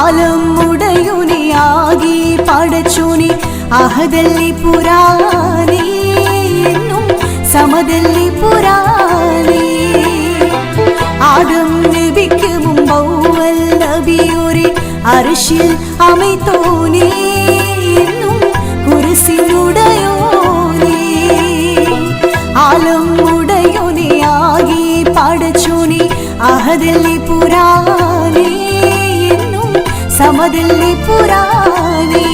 ആലം ഉടയോനിയാകി പടച്ചോനെ അഹദല്ലി പുരാനേ എന്നും സമദല്ലി പുരാനേ ആദം നബിക്ക് മുമ്പൗവൽ നബിയോരെ അർശിൽ അമൈത്തോനേ എന്നും കുരിശിനുടയോനേ ആലം ഉടയോനിയാകി പടച്ചോനെ അഹദല്ലി പുരാനേ എന്നും സമദല്ലി പുരാനേ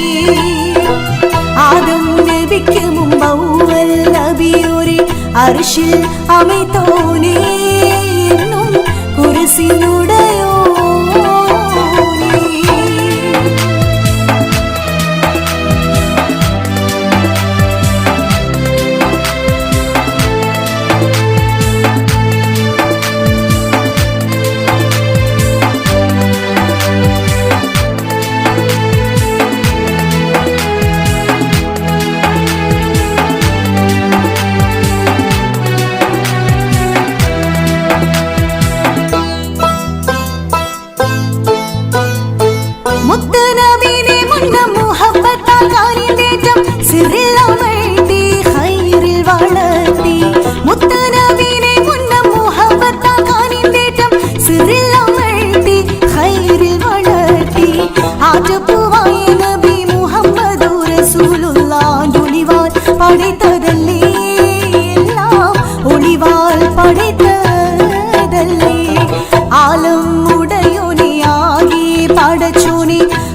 ആദം നബിക്ക് മുമ്പൗവൽ നബിയോരെ അർശിൽ അമൈത്തോനേ എന്നും കുരിശിനുടയോനേ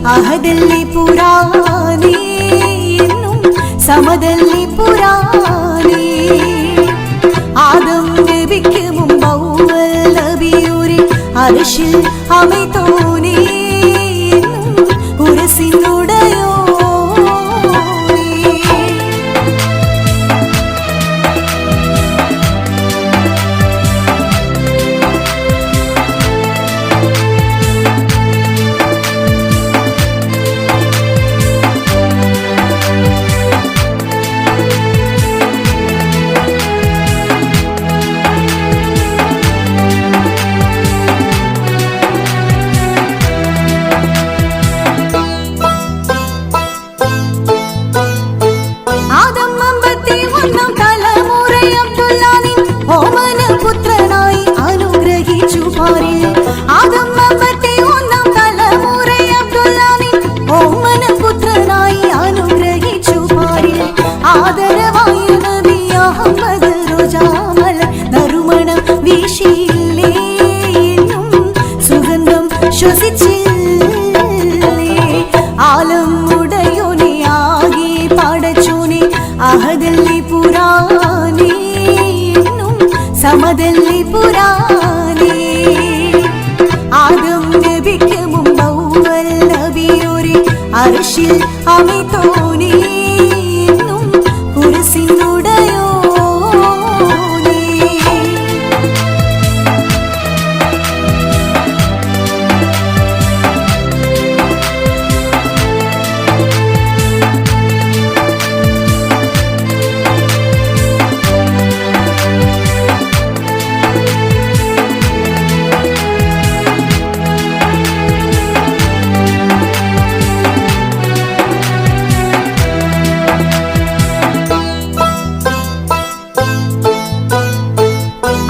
അഹദല്ലി പുരാനേ എന്നും സമദല്ലി പുരാനേ ആദം നബിക്ക് മുമ്പൗവൽ നബിയോരെ അർശിൽ അമൈത്തോനേ എന്നും കുരിശിനുടയോനേ അഹദല്ലി പുരാനേ എന്നും സമദല്ലി പുരാനേ ആദം നബിക്ക് മുമ്പൗവൽ നബിയോരെ അർശിൽ അമൈത്തോനേ എന്നും കുരിശിനുടയോനേ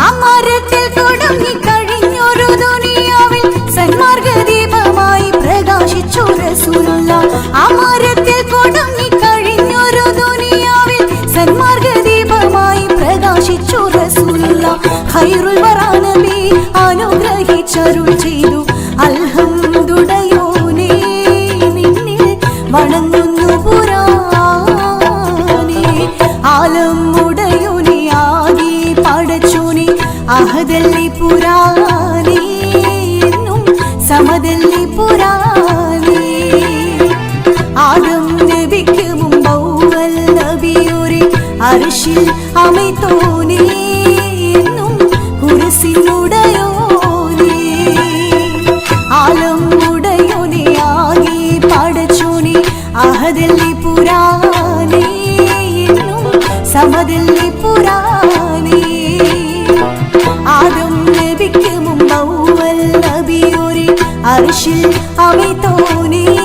അമരത്തിൽ കൊടുങ്ങി കഴിഞ്ഞൊരു ദുനിയാവിൽ സന്മാർഗദീപമായി പ്രകാശിച്ചു റസൂലുള്ളാഹ് ഖൈറുൽ വറാ നബി അനുഗ്രഹിച്ചരുൾ ചെയ്തു അൽഹംദുലില്ലാഹ് നിന്നിൽ വണങ്ങുന്നു പുരാനേ ആലം ഉടയോനിയാകി പടച്ചോനെ അഹദല്ലി പുരാനേ എന്നും സമദല്ലി പുരാനേ ആദം നബിക്ക് മുമ്പൗവൽ നബിയോരെ അർശിൽ അമൈത്തോനേ എന്നും കുരിശിനുടയോനേ ആലം ഉടയോനിയാകി പടച്ചോനെ അഹദല്ലി പുരാനേ എന്നും സമദല്ലി പുരാനേ ആദം നബിക്ക് മുമ്പൗവൽ നബിയോരെ അർശിൽ அமைத்தோனே